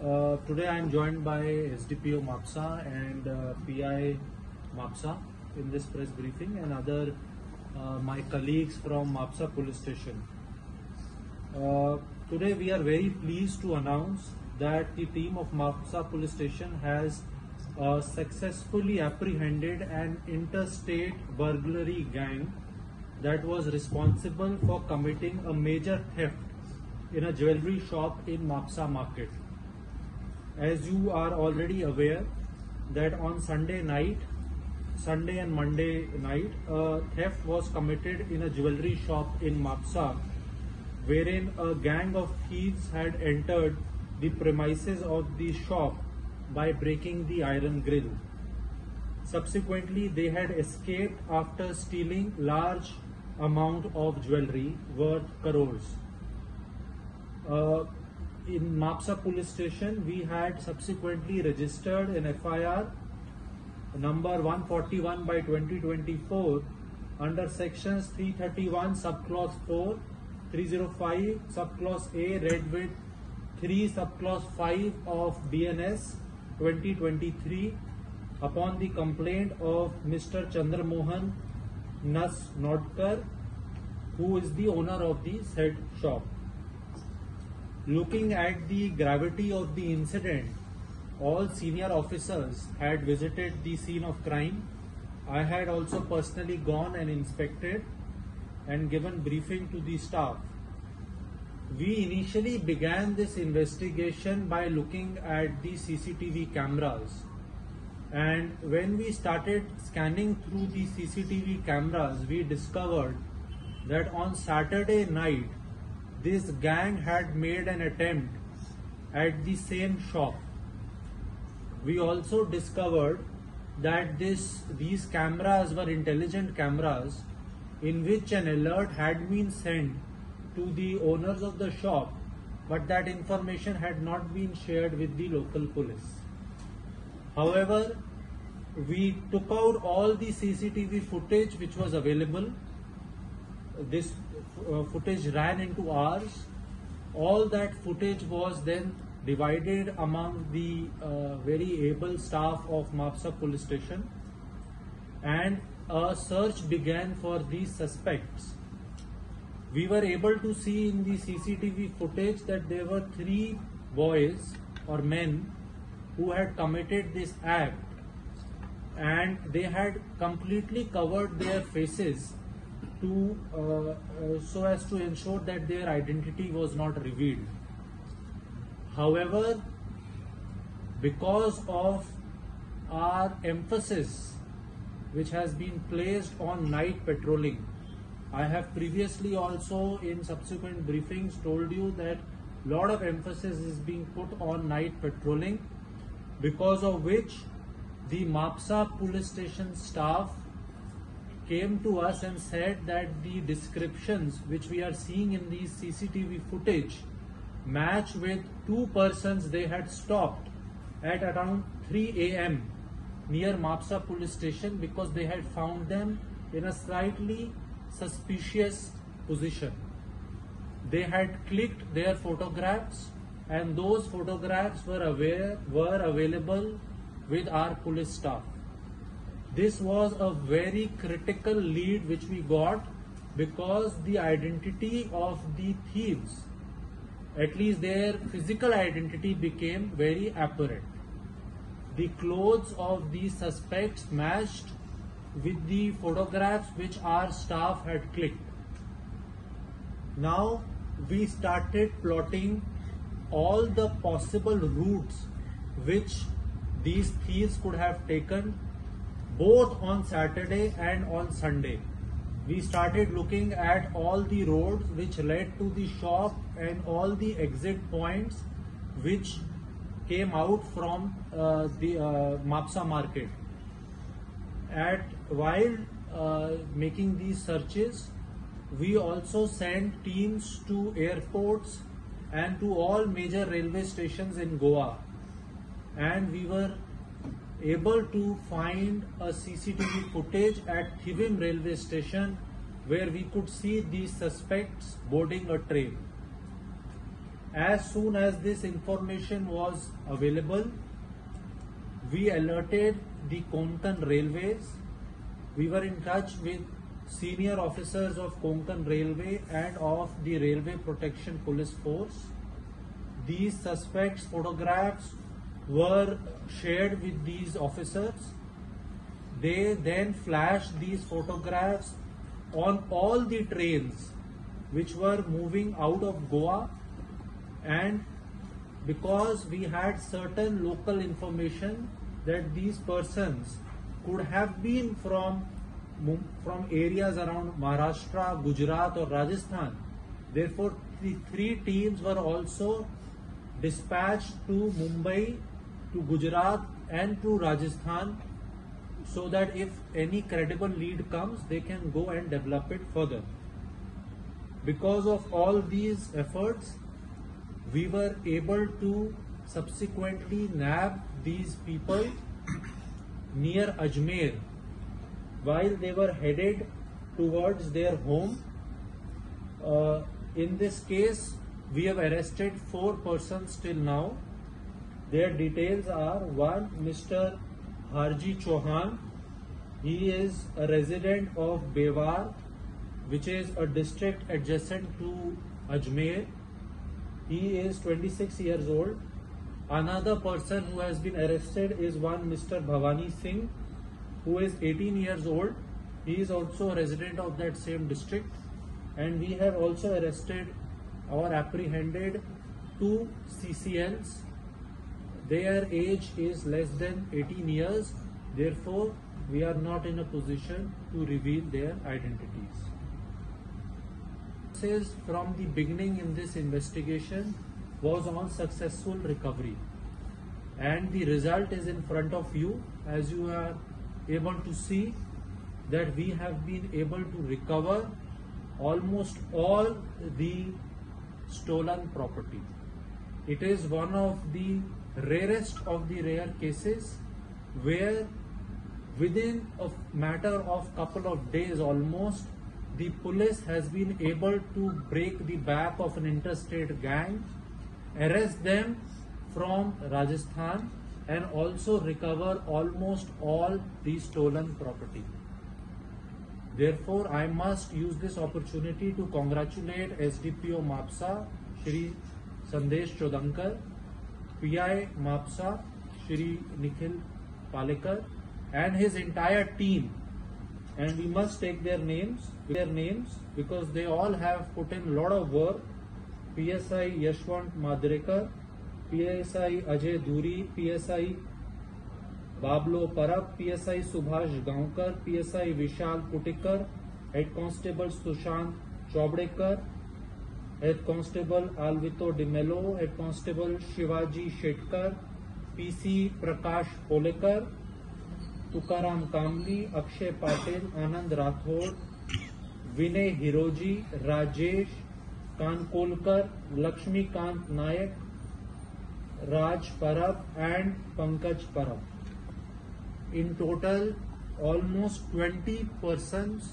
Today I am joined by SDPO MAPSA and PI MAPSA in this press briefing, and other my colleagues from MAPSA police station. Today we are very pleased to announce that the team of MAPSA police station has successfully apprehended an interstate burglary gang that was responsible for committing a major theft in a jewelry shop in MAPSA market. As you are already aware that on Sunday and Monday night, a theft was committed in a jewelry shop in MAPSA, wherein a gang of thieves had entered the premises of the shop by breaking the iron grill. Subsequently, they had escaped after stealing large amount of jewelry worth crores. In MAPSA police station, we had subsequently registered an FIR number 141 by 2024 under sections 331 subclause 4, 305 subclause A read with 3 subclause 5 of BNS 2023 upon the complaint of Mr. Chandramohan Nas Nodkar, who is the owner of the said shop. Looking at the gravity of the incident, all senior officers had visited the scene of crime. I had also personally gone and inspected and given briefing to the staff. We initially began this investigation by looking at the CCTV cameras, and when we started scanning through the CCTV cameras, we discovered that on Saturday night this gang had made an attempt at the same shop. We also discovered that these cameras were intelligent cameras in which an alert had been sent to the owners of the shop, but that information had not been shared with the local police. However, we took out all the CCTV footage which was available. This footage ran into hours. All that footage was then divided among the very able staff of MAPSA police station, and a search began for these suspects. We were able to see in the CCTV footage that there were 3 boys or men who had committed this act, and they had completely covered their faces to so as to ensure that their identity was not revealed. However, because of our emphasis which has been placed on night patrolling, I have previously also in subsequent briefings told you that a lot of emphasis is being put on night patrolling, because of which the MAPSA police station staff came to us and said that the descriptions which we are seeing in these CCTV footage match with 2 persons they had stopped at around 3 AM near MAPSA police station, because they had found them in a slightly suspicious position. They had clicked their photographs, and those photographs were available with our police staff. This was a very critical lead which we got, because the identity of the thieves, at least their physical identity, became very apparent. The clothes of the suspects matched with the photographs which our staff had clicked. Now we started plotting all the possible routes which these thieves could have taken, both on Saturday and on Sunday. We started looking at all the roads which led to the shop and all the exit points which came out from the MAPSA market. While making these searches, we also sent teams to airports and to all major railway stations in Goa, and we were able to find a CCTV footage at Thivim railway station where we could see these suspects boarding a train. As soon as this information was available, we alerted the Konkan Railways. We were in touch with senior officers of Konkan Railway and of the Railway Protection Police Force. These suspects' photographs were shared with these officers. They then flashed these photographs on all the trains which were moving out of Goa, and because we had certain local information that these persons could have been from areas around Maharashtra, Gujarat or Rajasthan, therefore the three teams were also dispatched to Mumbai, to Gujarat and to Rajasthan, so that if any credible lead comes, they can go and develop it further. Because of all these efforts, we were able to subsequently nab these people near Ajmer while they were headed towards their home. In this case, we have arrested 4 persons till now. Their details are: one, Mr. Harji Chauhan. He is a resident of Bewar, which is a district adjacent to Ajmer. He is 26 years old. Another person who has been arrested is one Mr. Bhavani Singh, who is 18 years old. He is also a resident of that same district. And we have also arrested or apprehended 2 CCLs. Their age is less than 18 years. Therefore, we are not in a position to reveal their identities. From the beginning in this investigation was on successful recovery, and the result is in front of you. As you are able to see that we have been able to recover almost all the stolen property. It is one of the rarest of the rare cases where within a matter of couple of days almost, the police has been able to break the back of an interstate gang, arrest them from Rajasthan and also recover almost all the stolen property. Therefore, I must use this opportunity to congratulate SDPO Mapsa, Shri Sandesh Chodankar, PI Mapsa, Shri Nikhil Palekar, and his entire team. And we must take their names because they all have put in a lot of work. PSI Yashwant Madrekar, PSI Ajay Duri, PSI Bablo Parab, PSI Subhash Gaonkar, PSI Vishal Kutikar, Head Constable Sushant Chobdekar, Head Constable Alvito Dimelo, Head Constable Shivaji Shetkar, PC Prakash Polekar, Tukaram Kamli, Akshay Patil, Anand Rathod, Vinay Hiroji, Rajesh Kankolkar, Lakshmi Kant Nayak, Raj Parab and Pankaj Parab. In total, almost 20 persons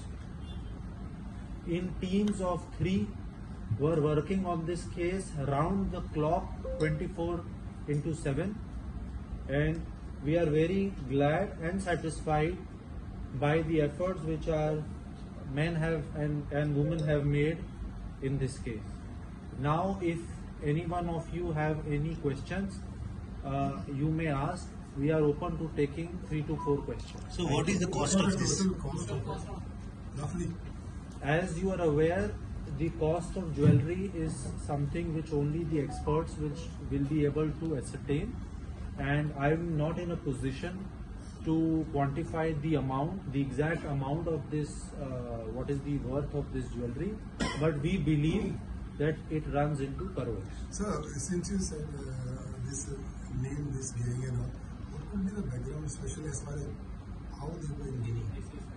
in teams of 3 were working on this case round the clock 24/7, and we are very glad and satisfied by the efforts which our men have and women have made in this case. Now, if any one of you have any questions, you may ask. We are open to taking 3 to 4 questions. So what is the cost of this? Roughly. As you are aware, the cost of jewelry is something which only the experts will be able to ascertain, and I am not in a position to quantify the amount, the exact amount of this, what is the worth of this jewelry, but we believe that it runs into crores. Sir, since you said this name, this gang and all, what would be the background, especially as far as how they were engaging?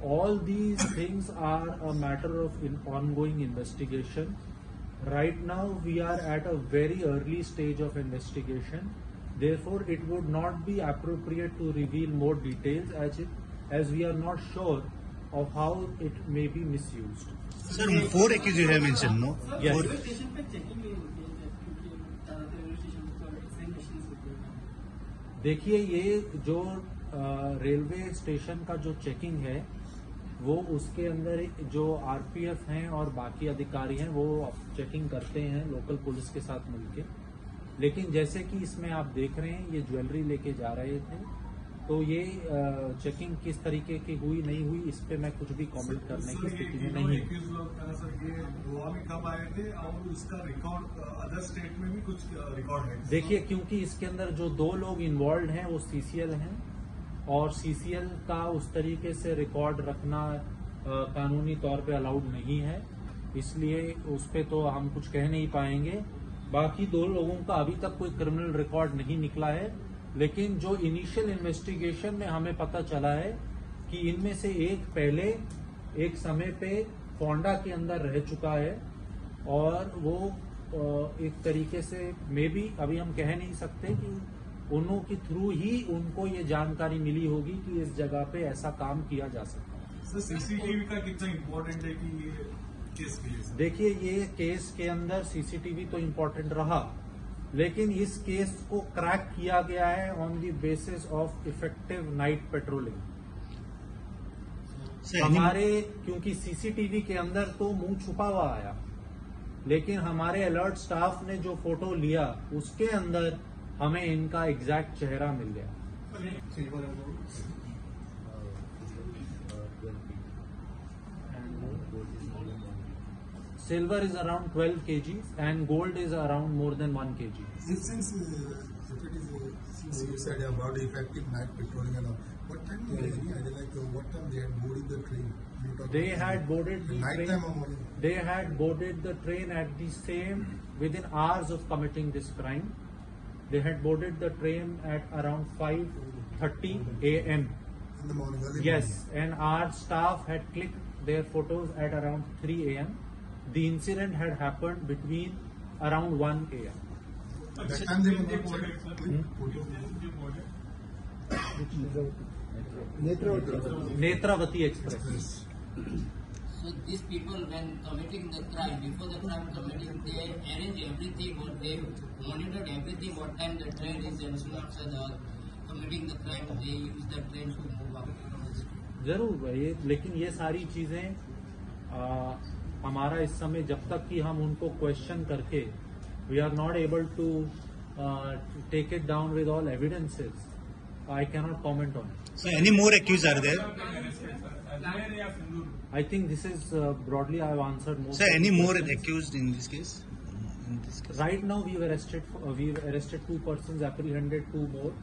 All these things are a matter of ongoing investigation. Right now, we are at a very early stage of investigation. Therefore, it would not be appropriate to reveal more details as we are not sure of how it may be misused. Sir, 4 accused you have mentioned, no? Yes. देखिए, ये जो railway station का जो checking है वो उसके अंदर जो आरपीएफ हैं और बाकी अधिकारी हैं वो चेकिंग करते हैं लोकल पुलिस के साथ मिलके। लेकिन जैसे कि इसमें आप देख रहे हैं ये ज्वेलरी लेके जा रहे थे, तो ये चेकिंग किस तरीके की हुई नहीं हुई इस पे मैं कुछ भी कमेंट करने की स्थिति में नहीं हूँ। सर ये गोवा में कब आए थे और उसका रिकॉर्ड अदर स्टेट में भी कुछ रिकॉर्ड है? देखिए, क्योंकि इसके अंदर जो 2 लोग इन्वॉल्व हैं वो सीसीएल हैं और सीसीएल का उस तरीके से रिकॉर्ड रखना कानूनी तौर पे अलाउड नहीं है, इसलिए उस पे तो हम कुछ कह नहीं पाएंगे। बाकी 2 लोगों का अभी तक कोई क्रिमिनल रिकॉर्ड नहीं निकला है, लेकिन जो इनिशियल इन्वेस्टिगेशन में हमें पता चला है कि इनमें से एक पहले एक समय पे फोंडा के अंदर रह चुका है और वो एक तरीके से मे बी अभी हम कह नहीं सकते कि उन्हों के थ्रू ही उनको ये जानकारी मिली होगी कि इस जगह पे ऐसा काम किया जा सकता है। सर सीसीटीवी का कितना इम्पोर्टेंट है कि ये केस के लिए? देखिए, ये केस के अंदर सीसीटीवी तो इम्पोर्टेंट रहा, लेकिन इस केस को क्रैक किया गया है on the basis of effective night patrolling. हमारे क्योंकि सीसीटीवी के अंदर तो मुंह छुपा हुआ आया, लेकिन हमारे अलर्ट स्टाफ ने जो फोटो लिया उसके अंदर हमें इनका एग्जैक्ट चेहरा मिल गया। Silver is around 12 kgs and gold is around more than 1 kg. Since you said about effective night patrolling and all, what time any idea like what time they had boarded the train? They had boarded the night train. Time or morning? They had boarded the train at the same within hours of committing this crime. They had boarded the train at around 5:30 a.m. In the morning. Early Yes, morning. and our staff had clicked their photos at around 3 a.m. The incident had happened between around 1 a.m. That time they were not Netravati Express. So these people, when committing the crime, before the crime committing, they arrange everything, or they monitored everything, what time the train is, and soon after the committing the crime, they use the train to move out. जरूर भाई, लेकिन ये सारी चीजें हमारा इस समय जब तक कि हम उनको क्वेश्चन करके we are not able to take it down with all evidences, I cannot comment on it. So any more accused are there? I think this is broadly I have answered most. Sir, of any the more questions. accused in this case? Right now we've arrested 2 persons, apprehended 2 more.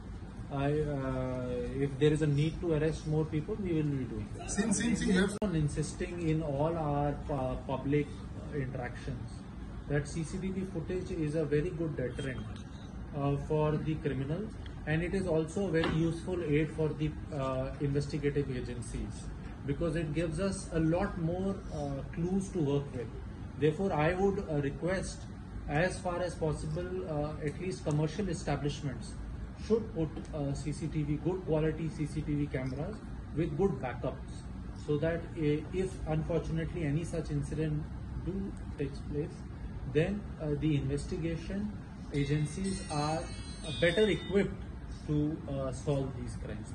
If there is a need to arrest more people, we will be doing that. Since you have On insisting in all our public interactions that CCTV footage is a very good deterrent for the criminal, and it is also a very useful aid for the investigative agencies because it gives us a lot more clues to work with. Therefore, I would request as far as possible at least commercial establishments should put CCTV, good quality CCTV cameras with good backups, so that if unfortunately any such incident do takes place, then the investigation agencies are better equipped to solve these crimes.